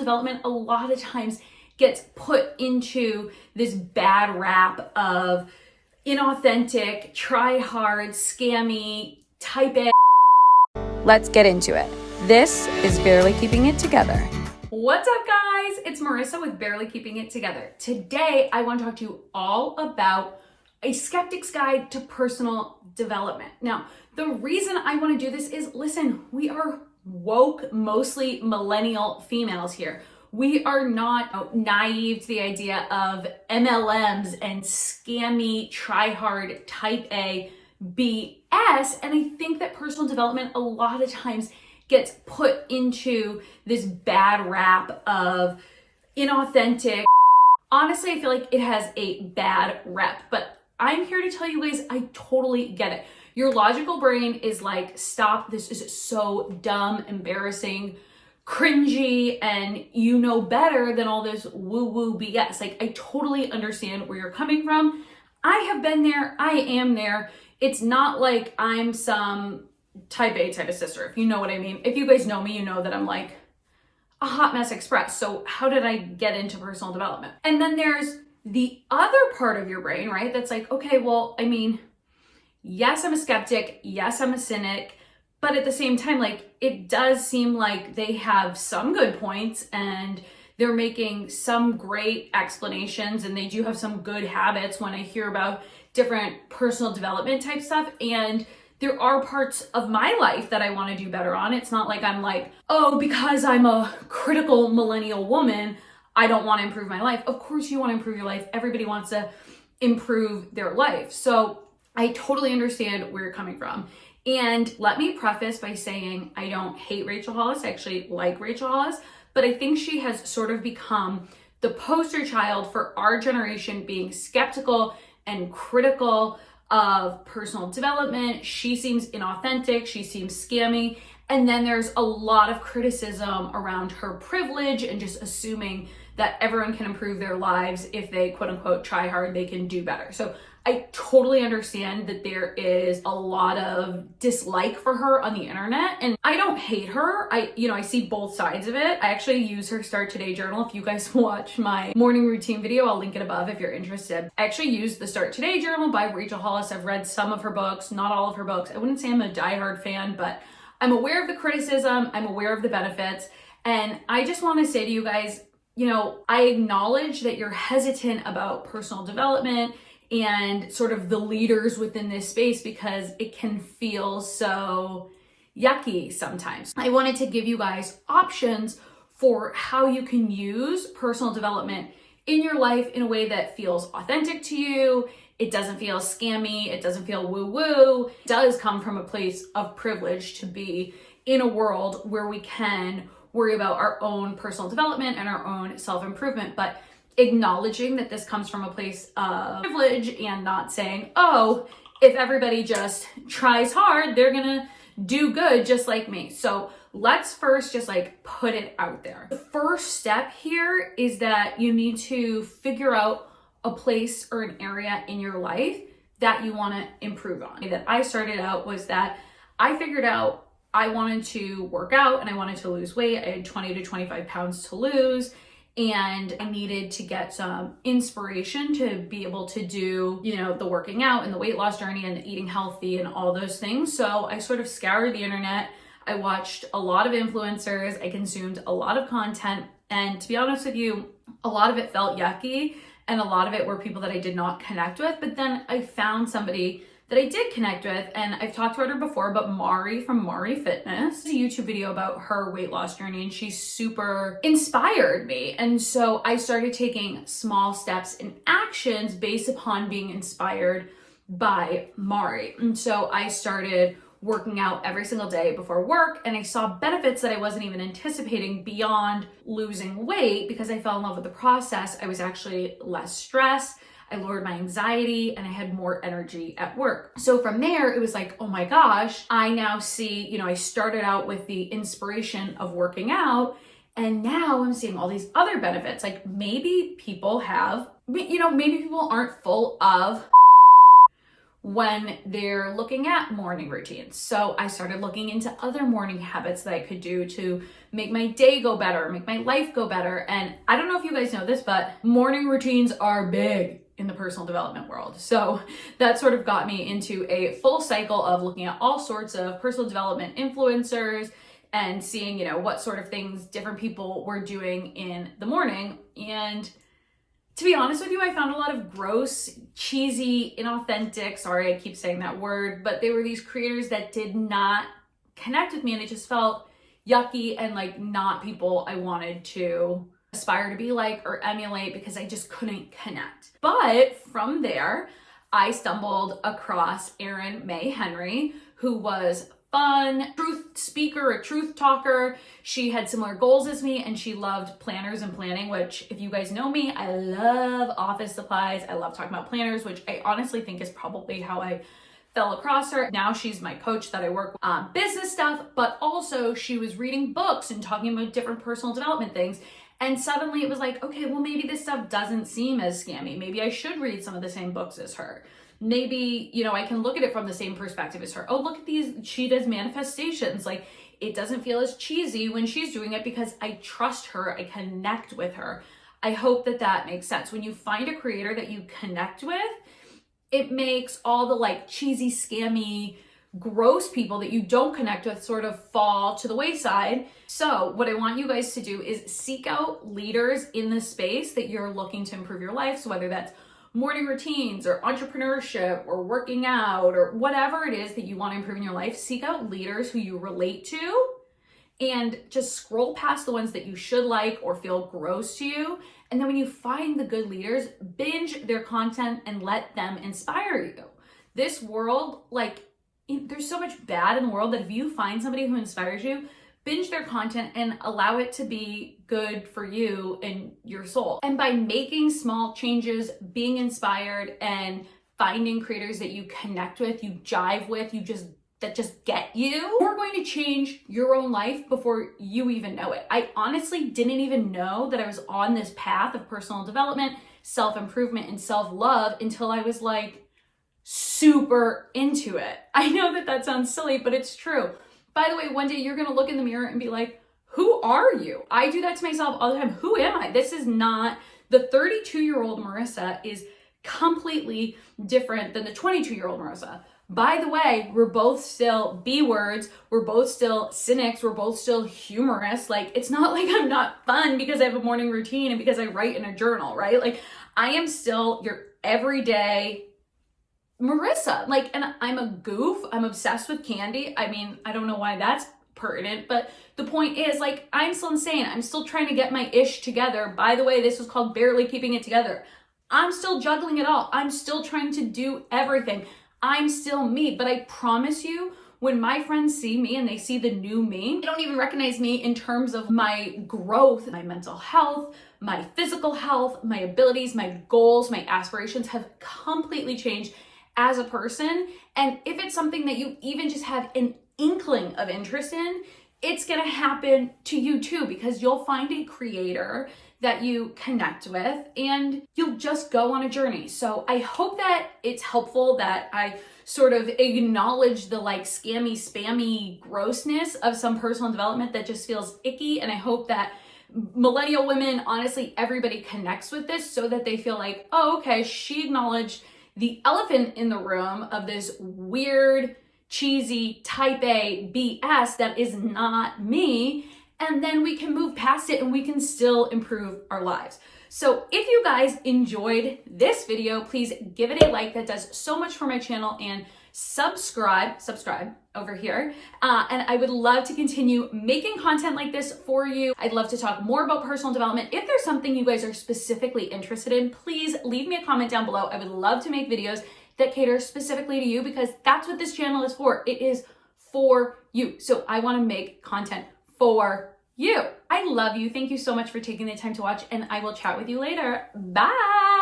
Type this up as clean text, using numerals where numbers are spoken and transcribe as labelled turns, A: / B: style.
A: development a lot of times gets put into this bad rap of inauthentic, try hard, scammy, type A.
B: Let's get into it. This is Barely Keeping It Together.
A: What's up, guys? It's Marissa with Barely Keeping It Together. Today, I want to talk to you all about a skeptic's guide to personal development. Now, the reason I want to do this is, listen, we are woke, mostly millennial females here. We are not naive to the idea of MLMs and scammy, try-hard, type A BS. And I think that personal development a lot of times gets put into this bad rap of inauthentic. Honestly, I feel like it has a bad rep, but I'm here to tell you guys, I totally get it. Your logical brain is like, stop, this is so dumb, embarrassing, cringy, and you know better than all this woo-woo BS. Like, I totally understand where you're coming from. I have been there, I am there. It's not like I'm some type A type of sister, if you know what I mean. If you guys know me, you know that I'm like a hot mess express. So how did I get into personal development? And then there's the other part of your brain, right? That's like, okay, well, I mean, yes, I'm a skeptic. Yes, I'm a cynic. But at the same time, like, it does seem like they have some good points and they're making some great explanations and they do have some good habits when I hear about different personal development type stuff. And there are parts of my life that I want to do better on. It's not like I'm like, oh, because I'm a critical millennial woman, I don't want to improve my life. Of course you want to improve your life. Everybody wants to improve their life. So I totally understand where you're coming from. And let me preface by saying I don't hate Rachel Hollis. I actually like Rachel Hollis, but I think she has sort of become the poster child for our generation being skeptical and critical of personal development. She seems inauthentic. She seems scammy. And then there's a lot of criticism around her privilege and just assuming that everyone can improve their lives if they quote unquote try hard, they can do better. So I totally understand that there is a lot of dislike for her on the internet, and I don't hate her. I see both sides of it. I actually use her Start Today journal. If you guys watch my morning routine video, I'll link it above if you're interested. I actually use the Start Today journal by Rachel Hollis. I've read some of her books, not all of her books. I wouldn't say I'm a diehard fan, but I'm aware of the criticism. I'm aware of the benefits. And I just want to say to you guys, I acknowledge that you're hesitant about personal development and sort of the leaders within this space because it can feel so yucky sometimes. I wanted to give you guys options for how you can use personal development in your life in a way that feels authentic to you. It doesn't feel scammy. It doesn't feel woo-woo. It does come from a place of privilege to be in a world where we can worry about our own personal development and our own self-improvement, but acknowledging that this comes from a place of privilege and not saying, oh, if everybody just tries hard, they're gonna do good just like me. So let's first just put it out there. The first step here is that you need to figure out a place or an area in your life that you wanna improve on. The way that I started out was that I figured out I wanted to work out and I wanted to lose weight. I had 20 to 25 pounds to lose. And I needed to get some inspiration to be able to do, the working out and the weight loss journey and the eating healthy and all those things. So I sort of scoured the internet. I watched a lot of influencers. I consumed a lot of content. And to be honest with you, a lot of it felt yucky and a lot of it were people that I did not connect with. But then I found somebody that I did connect with, and I've talked about her before, but Mari from Mari Fitness. It's a YouTube video about her weight loss journey, and she super inspired me. And so I started taking small steps and actions based upon being inspired by Mari. And so I started working out every single day before work, and I saw benefits that I wasn't even anticipating beyond losing weight because I fell in love with the process. I was actually less stressed. I lowered my anxiety and I had more energy at work. So from there, it was like, oh my gosh, I now see, I started out with the inspiration of working out and now I'm seeing all these other benefits. Like maybe people have, maybe people aren't full of when they're looking at morning routines. So I started looking into other morning habits that I could do to make my day go better, make my life go better. And I don't know if you guys know this, but morning routines are big in the personal development world. So that sort of got me into a full cycle of looking at all sorts of personal development influencers and seeing, what sort of things different people were doing in the morning. And to be honest with you, I found a lot of gross, cheesy, inauthentic, sorry, I keep saying that word, but they were these creators that did not connect with me, and it just felt yucky and like not people I wanted to aspire to be like or emulate because I just couldn't connect. But from there, I stumbled across Erin May Henry, who was fun, truth speaker, a truth talker. She had similar goals as me and she loved planners and planning, which if you guys know me, I love office supplies. I love talking about planners, which I honestly think is probably how I fell across her. Now she's my coach that I work with on business stuff, but also she was reading books and talking about different personal development things. And suddenly it was like, okay, well, maybe this stuff doesn't seem as scammy. Maybe I should read some of the same books as her. Maybe, I can look at it from the same perspective as her. Oh, look at these, she does manifestations. Like, it doesn't feel as cheesy when she's doing it because I trust her, I connect with her. I hope that that makes sense. When you find a creator that you connect with, it makes all the like cheesy, scammy, gross people that you don't connect with sort of fall to the wayside. So what I want you guys to do is seek out leaders in the space that you're looking to improve your life. So whether that's morning routines or entrepreneurship or working out or whatever it is that you want to improve in your life, seek out leaders who you relate to and just scroll past the ones that you should like or feel gross to you. And then when you find the good leaders, binge their content and let them inspire you. This world, there's so much bad in the world that if you find somebody who inspires you, binge their content and allow it to be good for you and your soul. And by making small changes, being inspired and finding creators that you connect with, you jive with, that just get you, you're going to change your own life before you even know it. I honestly didn't even know that I was on this path of personal development, self-improvement, and self-love until I was super into it. I know that sounds silly, but it's true. By the way, one day you're gonna look in the mirror and be like, who are you? I do that to myself all the time. Who am I? This is not, the 32-year-old Marissa is completely different than the 22-year-old Marissa. By the way, we're both still B-words, we're both still cynics, we're both still humorous. It's not like I'm not fun because I have a morning routine and because I write in a journal, right? I am still your everyday Marissa, and I'm a goof. I'm obsessed with candy. I mean, I don't know why that's pertinent, but the point is, I'm still insane. I'm still trying to get my ish together. By the way, this is called barely keeping it together. I'm still juggling it all. I'm still trying to do everything. I'm still me, but I promise you, when my friends see me and they see the new me, they don't even recognize me in terms of my growth, my mental health, my physical health, my abilities, my goals, my aspirations have completely changed as a person. And if it's something that you even just have an inkling of interest in, it's gonna happen to you too, because you'll find a creator that you connect with and you'll just go on a journey. So I hope that it's helpful that I sort of acknowledge the scammy, spammy grossness of some personal development that just feels icky. And I hope that millennial women, honestly, everybody connects with this so that they feel like, oh, okay, she acknowledged the elephant in the room of this weird, cheesy, type A BS that is not me. And then we can move past it and we can still improve our lives. So if you guys enjoyed this video, please give it a like. That does so much for my channel, and subscribe over here. And I would love to continue making content like this for you. I'd love to talk more about personal development. If there's something you guys are specifically interested in, please leave me a comment down below. I would love to make videos that cater specifically to you because that's what this channel is for. It is for you. So I want to make content for you. I love you. Thank you so much for taking the time to watch, and I will chat with you later. Bye.